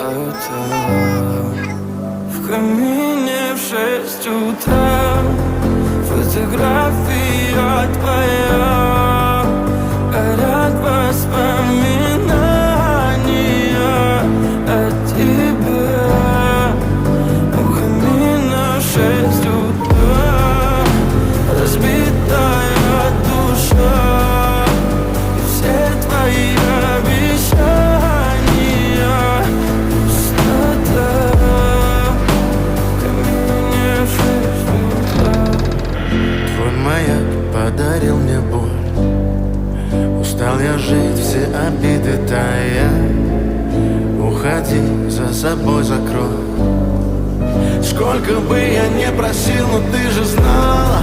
пустота. В камине в 6 утра фотография твоя, горят воспоминания о тебе. У камина в 6 утра разбитая душа, и все твои обещания пустота. В камине в 6 утра. Твой маяк подарил мне боль. Устал я жить, все обиды тая. Уходи, за собой закрой. Сколько бы я не просил, но ты же знала.